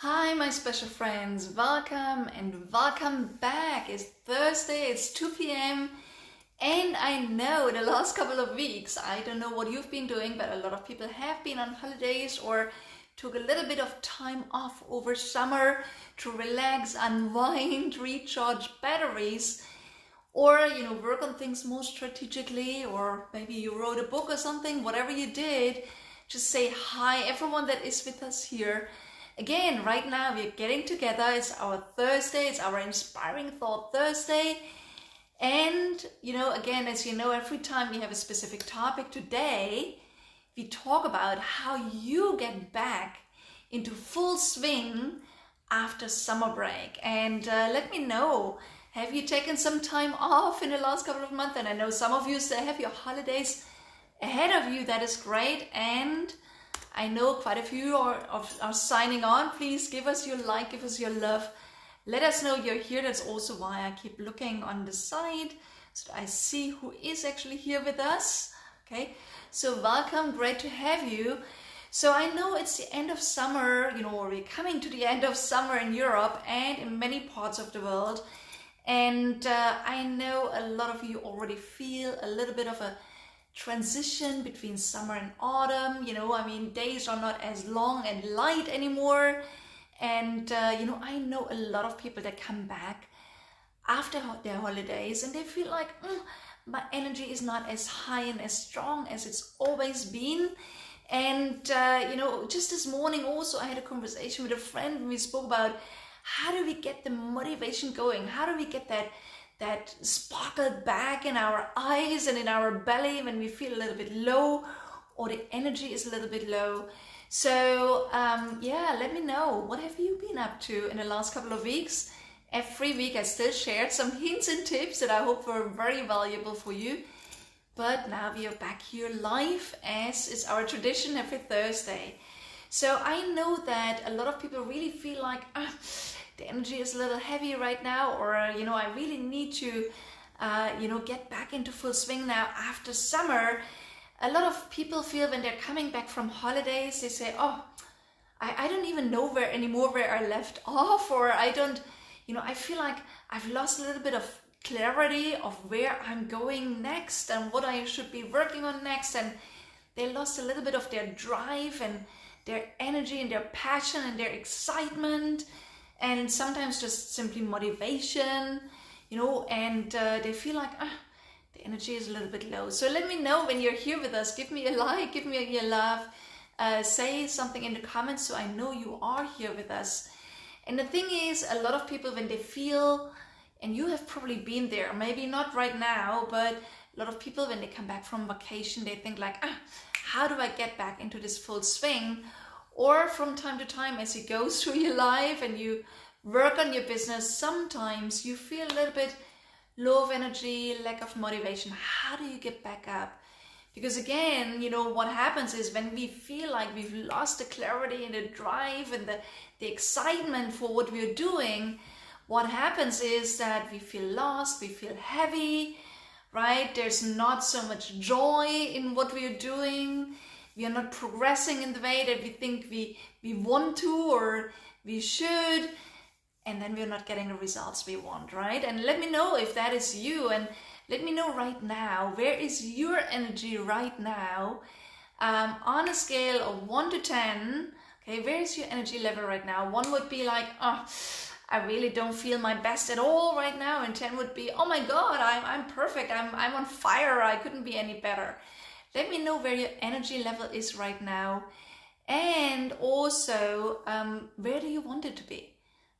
Hi, my special friends. Welcome and welcome back. It's Thursday, it's 2 p.m. And I know the last couple of weeks, I don't know what you've been doing, but a lot of people have been on holidays or took a little bit of time off over summer to relax, unwind, recharge batteries, or work on things more strategically, or maybe you wrote a book or something. Whatever you did, just say hi everyone that is with us here. Again, right now we're getting together. It's our Thursday, it's our Inspiring Thought Thursday. And again, as you know, every time we have a specific topic. Today we talk about how you get back into full swing after summer break. And let me know, have you taken some time off in the last couple of months? And I know some of you still have your holidays ahead of you. That is great. And I know quite a few are signing on. Please give us your like, give us your love. Let us know you're here. That's also why I keep looking on the side so that I see who is actually here with us. Okay, so welcome, great to have you. So I know it's the end of summer, we're coming to the end of summer in Europe and in many parts of the world. And I know a lot of you already feel a little bit of a transition between summer and autumn. Days are not as long and light anymore. And I know a lot of people that come back after their holidays and they feel like my energy is not as high and as strong as it's always been. And just this morning also I had a conversation with a friend and we spoke about how do we get the motivation going, how do we get that sparkle back in our eyes and in our belly when we feel a little bit low or the energy is a little bit low. So let me know, what have you been up to in the last couple of weeks? Every week I still shared some hints and tips that I hope were very valuable for you. But now we are back here live as is our tradition every Thursday. So I know that a lot of people really feel like the energy is a little heavy right now, or I really need to get back into full swing now after summer. A lot of people feel when they're coming back from holidays, they say, oh, I don't even know where I left off, or I don't, I feel like I've lost a little bit of clarity of where I'm going next and what I should be working on next. And they lost a little bit of their drive and their energy and their passion and their excitement, and sometimes just simply motivation, and they feel like the energy is a little bit low. So let me know when you're here with us. Give me a like, give me a love, say something in the comments so I know you are here with us. And the thing is, a lot of people, when they feel, and you have probably been there, maybe not right now, but a lot of people when they come back from vacation, they think like, how do I get back into this full swing? Or from time to time, as you go through your life and you work on your business, sometimes you feel a little bit low of energy, lack of motivation. How do you get back up? Because again, what happens is when we feel like we've lost the clarity and the drive and the excitement for what we're doing, what happens is that we feel lost, we feel heavy, right? There's not so much joy in what we're doing. We are not progressing in the way that we think we want to or we should, and then we're not getting the results we want, right? And let me know if that is you, and let me know right now, where is your energy right now? On a scale of 1 to 10, okay, where is your energy level right now? 1 would be like, I really don't feel my best at all right now, and 10 would be, oh my God, I'm perfect, I'm on fire, I couldn't be any better. Let me know where your energy level is right now, and also where do you want it to be?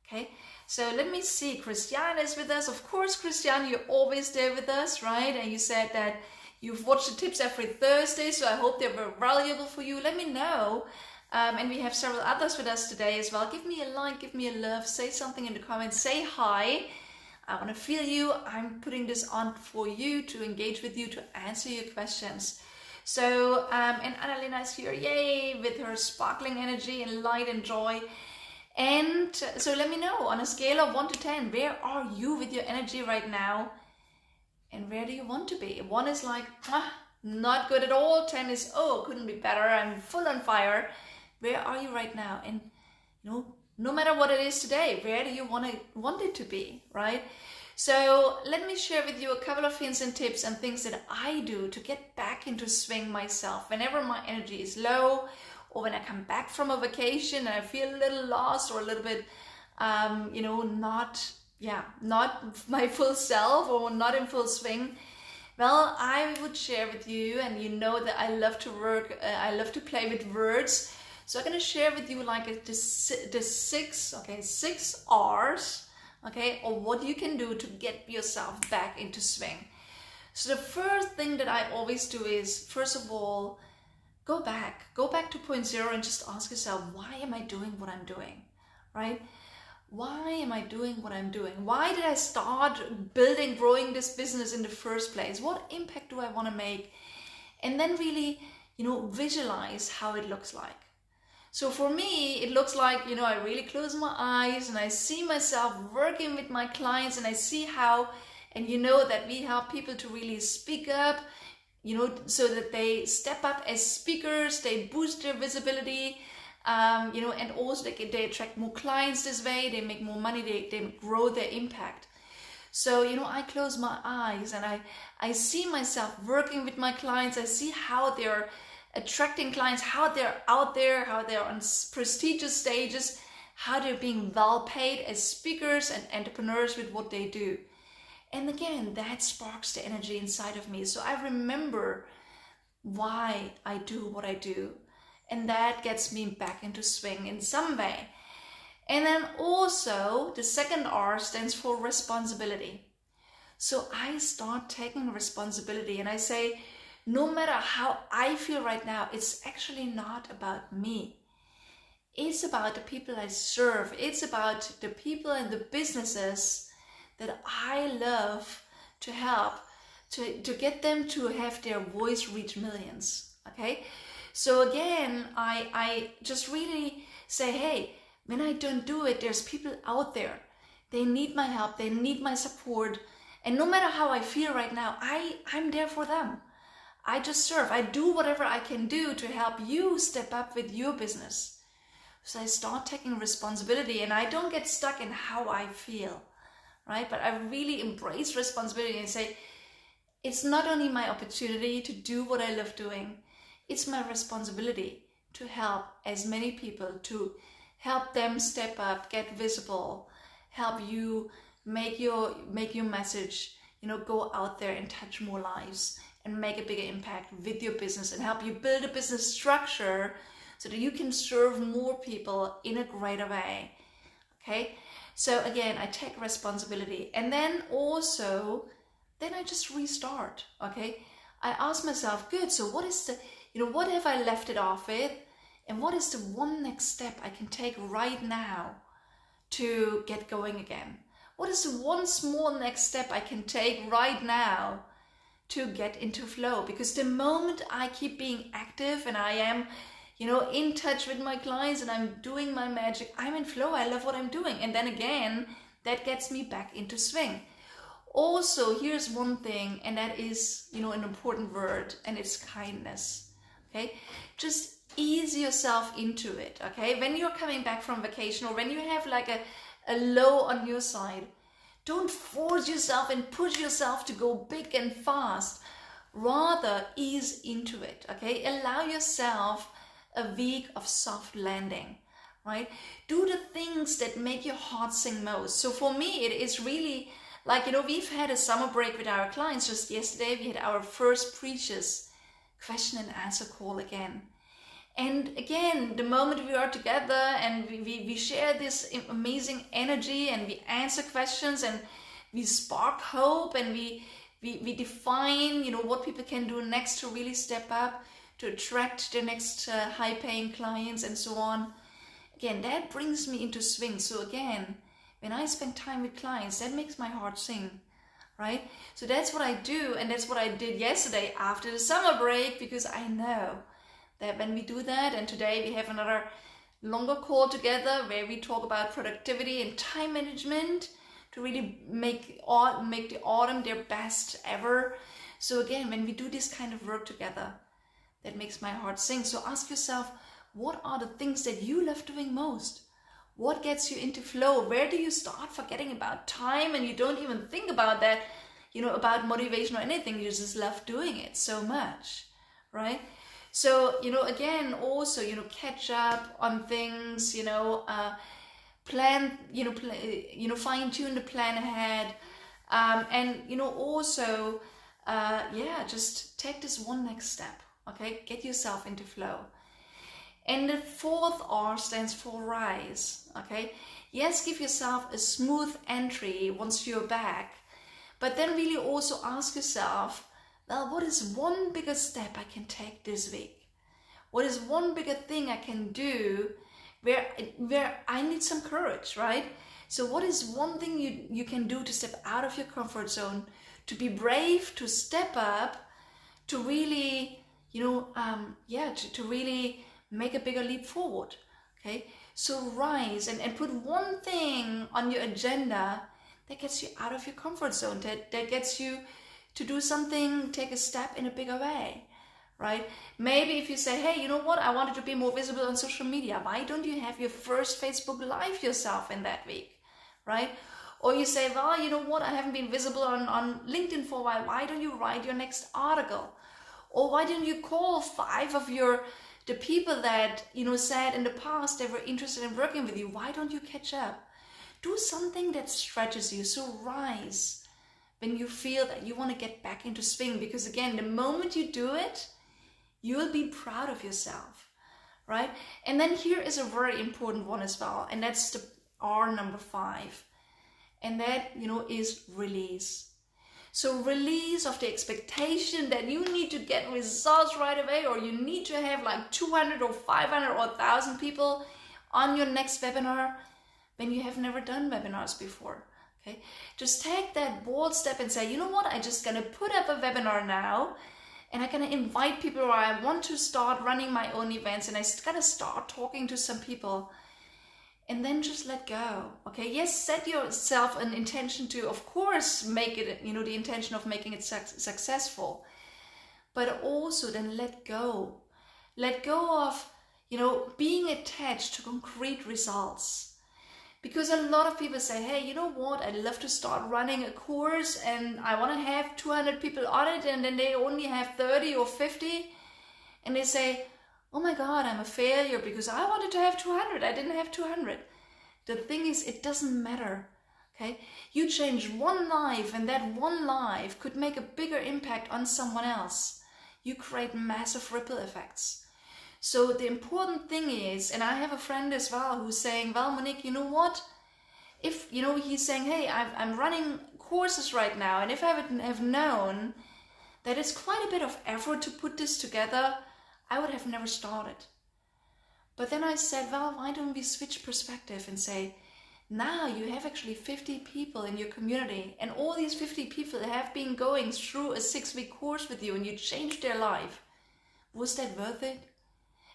Okay, so let me see. Christiane is with us. Of course, Christiane, you're always there with us, right? And you said that you've watched the tips every Thursday, so I hope they were valuable for you. Let me know. And we have several others with us today as well. Give me a like, give me a love, say something in the comments, say hi. I want to feel you. I'm putting this on for you to engage with you, to answer your questions. So, and Annalena is here, yay, with her sparkling energy and light and joy. And so let me know, on a scale of 1 to 10, where are you with your energy right now? And where do you want to be? 1 is like, not good at all. 10 is, oh, couldn't be better. I'm full on fire. Where are you right now? And no matter what it is today, where do you want it to be, right? So let me share with you a couple of hints and tips and things that I do to get back into swing myself whenever my energy is low, or when I come back from a vacation and I feel a little lost or a little bit, not my full self or not in full swing. Well, I would share with you, and you know that I love to play with words. So I'm going to share with you like the 6 R's, okay, or what you can do to get yourself back into swing. So the first thing that I always do is, first of all, go back to point zero and just ask yourself, why am I doing what I'm doing, right? Why am I doing what I'm doing? Why did I start growing this business in the first place? What impact do I want to make? And then really, visualize how it looks like. So for me, it looks like, I really close my eyes and I see myself working with my clients, and I see how, and that we help people to really speak up, so that they step up as speakers, they boost their visibility, and also they attract more clients this way, they make more money, they grow their impact. So, I close my eyes and I see myself working with my clients. I see how they're attracting clients, how they're out there, how they're on prestigious stages, how they're being well paid as speakers and entrepreneurs with what they do. And again, that sparks the energy inside of me. So I remember why I do what I do. And that gets me back into swing in some way. And then also, the second R stands for responsibility. So I start taking responsibility and I say, no matter how I feel right now, it's actually not about me. It's about the people I serve. It's about the people and the businesses that I love to help, to get them to have their voice reach millions, okay? So again, I just really say, hey, when I don't do it, there's people out there. They need my help. They need my support. And no matter how I feel right now, I'm there for them. I just serve. I do whatever I can do to help you step up with your business. So I start taking responsibility, and I don't get stuck in how I feel, right? But I really embrace responsibility and say, it's not only my opportunity to do what I love doing, it's my responsibility to help as many people, to help them step up, get visible, help you make your message, go out there and touch more lives and make a bigger impact with your business, and help you build a business structure so that you can serve more people in a greater way. Okay, so again, I take responsibility, and then I just restart. Okay, I ask myself, good, so what is what have I left it off with, and what is the one next step I can take right now to get going again? What is the one small next step I can take right now to get into flow? Because the moment I keep being active and I am, in touch with my clients and I'm doing my magic, I'm in flow. I love what I'm doing. And then again, that gets me back into swing. Also, here's one thing, and that is, an important word, and it's kindness. Okay, just ease yourself into it. Okay, when you're coming back from vacation, or when you have like a low on your side, don't force yourself and push yourself to go big and fast. Rather, ease into it. Okay, allow yourself a week of soft landing, right? Do the things that make your heart sing most. So for me, it is really like, we've had a summer break with our clients. Just yesterday, we had our first Preachers question and answer call again. And again, the moment we are together and we share this amazing energy, and we answer questions, and we spark hope, and we define, what people can do next to really step up, to attract the next high-paying clients and so on. Again, that brings me into swing. So again, when I spend time with clients, that makes my heart sing, right? So that's what I do, and that's what I did yesterday after the summer break, because I know that when we do that, and today we have another longer call together where we talk about productivity and time management to really make the autumn their best ever. So again, when we do this kind of work together, that makes my heart sing. So ask yourself, what are the things that you love doing most? What gets you into flow? Where do you start forgetting about time and you don't even think about that, about motivation or anything? You just love doing it so much, right? So, again, also, catch up on things, plan, fine tune the plan ahead. And, also, just take this one next step, okay? Get yourself into flow. And the 4th R stands for rise, okay? Yes, give yourself a smooth entry once you're back, but then really also ask yourself, well, what is one bigger step I can take this week? What is one bigger thing I can do where I need some courage, right? So what is one thing you can do to step out of your comfort zone, to be brave, to step up, to really, to really make a bigger leap forward, okay? So rise and put one thing on your agenda that gets you out of your comfort zone, that gets you to do something, take a step in a bigger way, right? Maybe if you say, hey, you know what, I wanted to be more visible on social media. Why don't you have your first Facebook Live yourself in that week, right? Or you say, well, you know what, I haven't been visible on LinkedIn for a while. Why don't you write your next article? Or why don't you call 5 of the people that, said in the past they were interested in working with you? Why don't you catch up? Do something that stretches you. So rise when you feel that you want to get back into swing, because again, the moment you do it, you will be proud of yourself, right? And then here is a very important one as well, and that's the R number 5, and that, is release. So release of the expectation that you need to get results right away, or you need to have like 200 or 500 or 1,000 people on your next webinar when you have never done webinars before. Okay, just take that bold step and say, you know what, I'm just gonna put up a webinar now, and I'm gonna invite people, or I want to start running my own events, and I gotta start talking to some people, and then just let go. Okay, yes, set yourself an intention to, of course, make it, the intention of making it successful, but also then let go of, being attached to concrete results. Because a lot of people say, hey, you know what, I'd love to start running a course and I want to have 200 people on it, and then they only have 30 or 50. And they say, oh my God, I'm a failure because I wanted to have 200. I didn't have 200. The thing is, it doesn't matter. Okay, you change one life, and that one life could make a bigger impact on someone else. You create massive ripple effects. So the important thing is, and I have a friend as well who's saying, well, Monique, you know what? If, he's saying, hey, I'm running courses right now, and if I would have known that it's quite a bit of effort to put this together, I would have never started. But then I said, well, why don't we switch perspective and say, now you have actually 50 people in your community, and all these 50 people have been going through a 6-week course with you, and you changed their life. Was that worth it?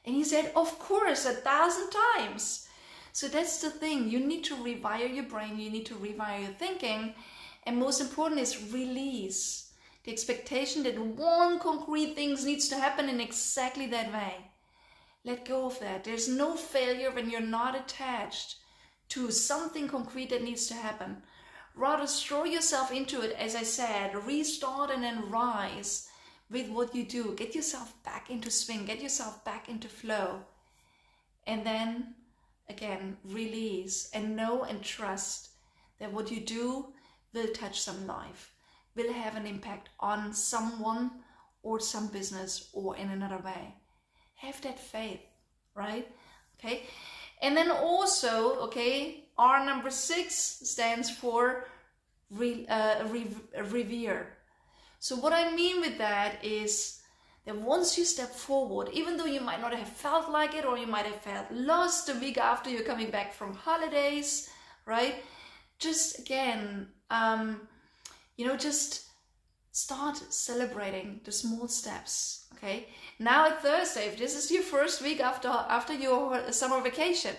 And he said, of course, 1,000 times. So that's the thing. You need to rewire your brain. You need to rewire your thinking. And most important is release the expectation that one concrete thing needs to happen in exactly that way. Let go of that. There's no failure when you're not attached to something concrete that needs to happen. Rather, throw yourself into it, as I said, restart and then rise with what you do. Get yourself back into swing, get yourself back into flow. And then, again, release and know and trust that what you do will touch some life, will have an impact on someone or some business or in another way. Have that faith, right? Okay. And then also, okay, R number 6 stands for revere. So what I mean with that is that once you step forward, even though you might not have felt like it, or you might have felt lost the week after you're coming back from holidays, right? Just again, just start celebrating the small steps, okay? Now at Thursday, if this is your first week after your summer vacation,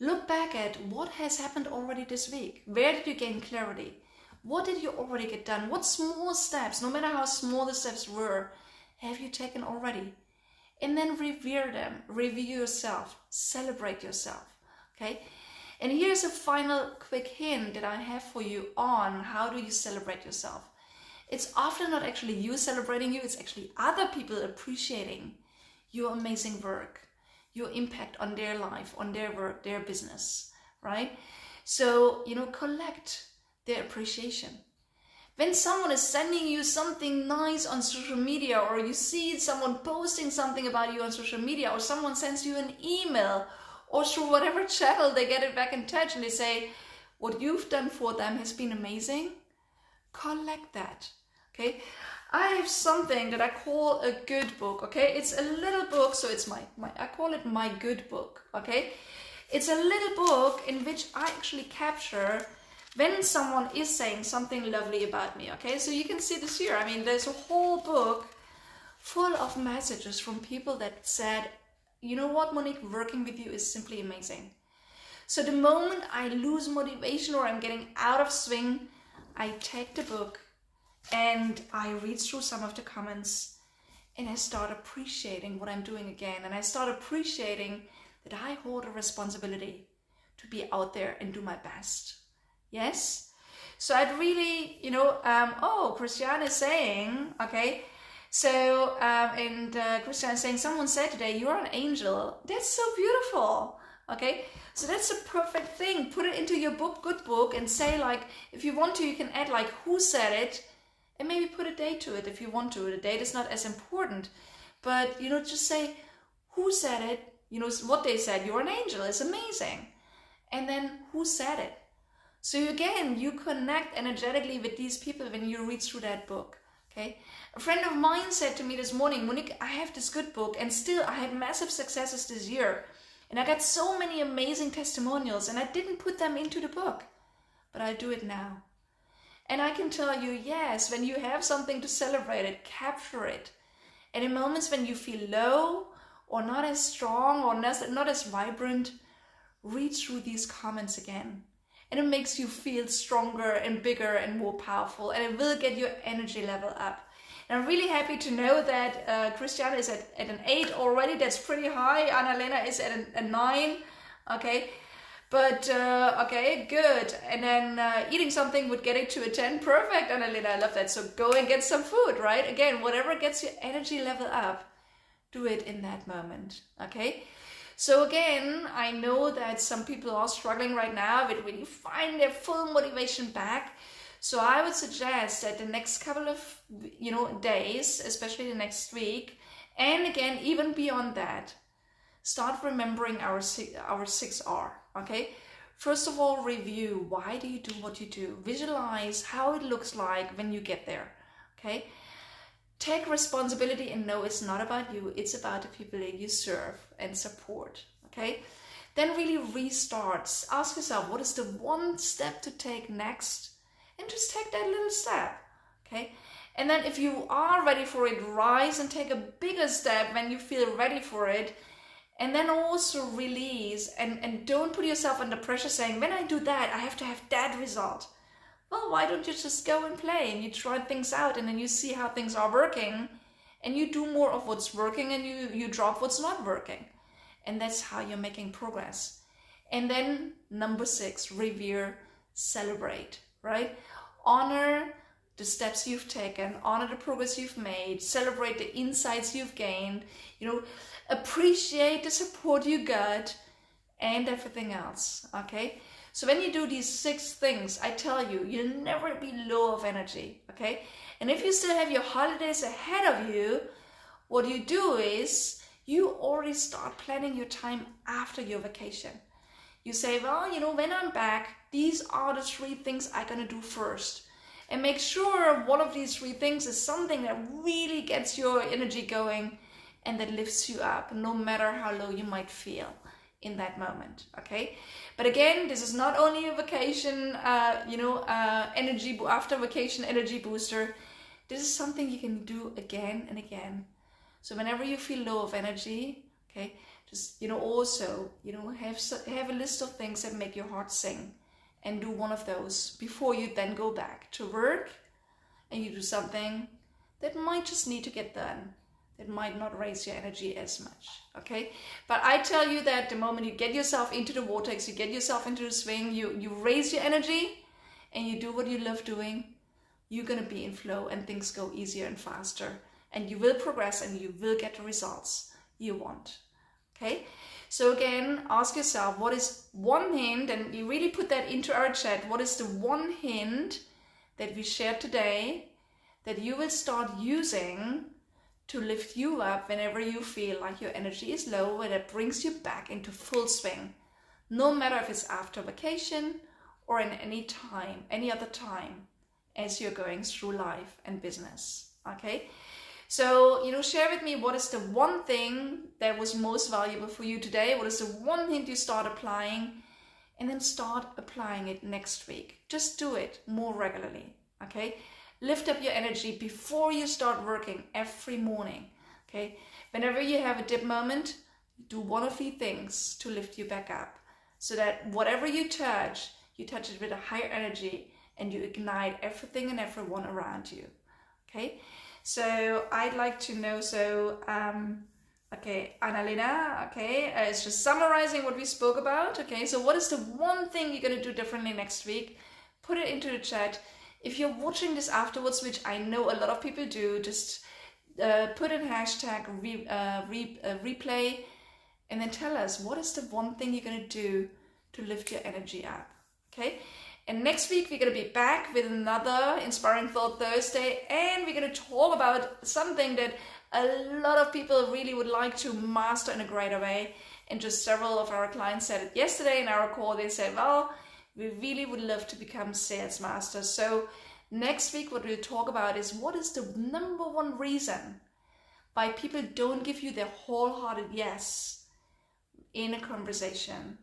look back at what has happened already this week. Where did you gain clarity? What did you already get done? What small steps, no matter how small the steps were, have you taken already? And then revere them, review yourself, celebrate yourself, okay? And here's a final quick hint that I have for you on how do you celebrate yourself. It's often not actually you celebrating you, it's actually other people appreciating your amazing work, your impact on their life, on their work, their business, right? So, collect their appreciation. When someone is sending you something nice on social media, or you see someone posting something about you on social media, or someone sends you an email, or through whatever channel they get it back in touch and they say, what you've done for them has been amazing, collect that, okay? I have something that I call a good book, okay? It's a little book, so it's I call it my good book, okay? It's a little book in which I actually capture when someone is saying something lovely about me, okay? So you can see this here. I mean, there's a whole book full of messages from people that said, you know what, Monique, working with you is simply amazing. So the moment I lose motivation or I'm getting out of swing, I take the book and I read through some of the comments and I start appreciating what I'm doing again. And I start appreciating that I hold a responsibility to be out there and do my best. Yes? So I'd really, Christiane is saying, okay, so, Christiane is saying, someone said today, you're an angel. That's so beautiful. Okay, so that's a perfect thing. Put it into your good book and say, like, if you want to, you can add like who said it and maybe put a date to it if you want to. The date is not as important, but, just say who said it, what they said, you're an angel, it's amazing. And then who said it? So again, you connect energetically with these people when you read through that book. Okay, a friend of mine said to me this morning, Monique, I have this good book and still I had massive successes this year. And I got so many amazing testimonials and I didn't put them into the book, but I'll do it now. And I can tell you, yes, when you have something to celebrate it, capture it. And in moments when you feel low or not as strong or not as vibrant, read through these comments again. And it makes you feel stronger and bigger and more powerful, and it will get your energy level up. And I'm really happy to know that Christiane is at an 8 already. That's pretty high. Annalena is at a 9. Okay, but okay, good. And then eating something would get it to a 10. Perfect, Annalena. I love that. So go and get some food, right? Again, whatever gets your energy level up, do it in that moment. Okay. So again, I know that some people are struggling right now with really finding their full motivation back. So I would suggest that the next couple of days, especially the next week, and again, even beyond that, start remembering our 6R, okay? First of all, review. Why do you do what you do? Visualize how it looks like when you get there, okay? Take responsibility and know it's not about you, it's about the people that you serve and support, okay? Then really restart. Ask yourself, what is the one step to take next? And just take that little step, okay? And then if you are ready for it, rise and take a bigger step when you feel ready for it. And then also release and don't put yourself under pressure saying, when I do that, I have to have that result. Well, why don't you just go and play and you try things out and then you see how things are working and you do more of what's working and you drop what's not working. And that's how you're making progress. And then number 6, revere, celebrate, right? Honor the steps you've taken, honor the progress you've made, celebrate the insights you've gained, appreciate the support you got and everything else, okay? So when you do these 6 things, I tell you, you'll never be low of energy, okay? And if you still have your holidays ahead of you, what you do is you already start planning your time after your vacation. You say, well, when I'm back, these are the 3 things I'm gonna do first. And make sure one of these 3 things is something that really gets your energy going and that lifts you up, no matter how low you might feel in that moment, okay? But again, this is not only a vacation, energy, after vacation energy booster. This is something you can do again and again. So whenever you feel low of energy, okay, just, also, have a list of things that make your heart sing and do one of those before you then go back to work and you do something that might just need to get done. that might not raise your energy as much, okay? But I tell you that the moment you get yourself into the vortex, you get yourself into the swing, you raise your energy and you do what you love doing, you're gonna be in flow and things go easier and faster and you will progress and you will get the results you want, okay? So again, ask yourself, what is one hint, and you really put that into our chat, what is the one hint that we shared today that you will start using to lift you up whenever you feel like your energy is low, and it brings you back into full swing, no matter if it's after vacation or in any other time as you're going through life and business, okay? So, share with me, what is the one thing that was most valuable for you today? What is the one hint you start applying? And then start applying it next week. Just do it more regularly, okay? Lift up your energy before you start working every morning, okay? Whenever you have a dip moment, do one of these things to lift you back up, so that whatever you touch it with a higher energy and you ignite everything and everyone around you, okay? So I'd like to know, okay, Annalena, okay, it's just summarizing what we spoke about, okay? So what is the one thing you're going to do differently next week? Put it into the chat. If you're watching this afterwards, which I know a lot of people do, just put in hashtag replay and then tell us, what is the one thing you're going to do to lift your energy up, okay? And next week, we're going to be back with another Inspiring Thought Thursday, and we're going to talk about something that a lot of people really would like to master in a greater way. And just several of our clients said it yesterday in our call. They said, well, we really would love to become sales masters. So next week, what we'll talk about is, what is the number one reason why people don't give you their wholehearted yes in a conversation?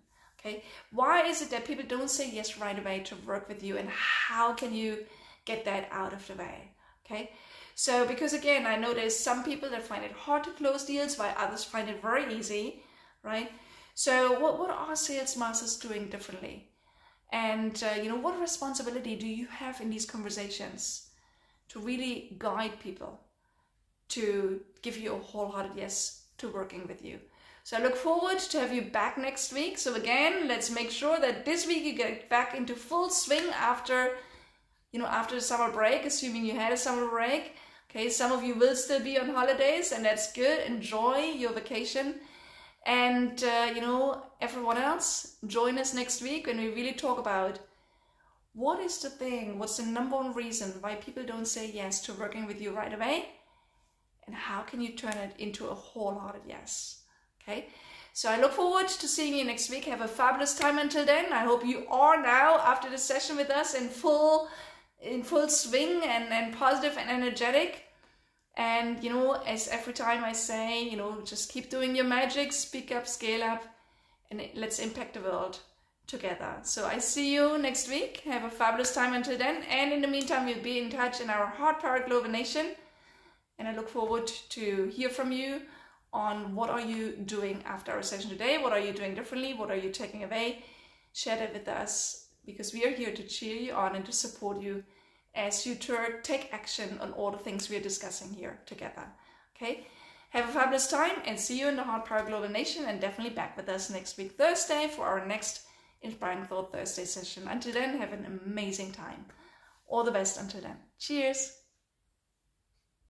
Okay, why is it that people don't say yes right away to work with you, and how can you get that out of the way? Okay, so because again, I know there's some people that find it hard to close deals while others find it very easy, right? So what are sales masters doing differently? And what responsibility do you have in these conversations to really guide people to give you a wholehearted yes to working with you? So I look forward to have you back next week. So again, let's make sure that this week you get back into full swing after the summer break, assuming you had a summer break. Okay, some of you will still be on holidays, and that's good. Enjoy your vacation. And, everyone else, join us next week when we really talk about what is the thing, what's the number one reason why people don't say yes to working with you right away, and how can you turn it into a wholehearted yes. Okay, so I look forward to seeing you next week. Have a fabulous time until then. I hope you are now, after the session with us, in full swing and positive and energetic. And, as every time I say, just keep doing your magic, speak up, scale up, and let's impact the world together. So I see you next week. Have a fabulous time until then. And in the meantime, we'll be in touch in our HeartPowered Global Nation. And I look forward to hear from you on what are you doing after our session today? What are you doing differently? What are you taking away? Share that with us, because we are here to cheer you on and to support you as you take action on all the things we are discussing here together. Okay? Have a fabulous time, and see you in the HeartPowered Global Nation, and definitely back with us next week, Thursday, for our next Inspiring Thought Thursday session. Until then, have an amazing time. All the best until then. Cheers.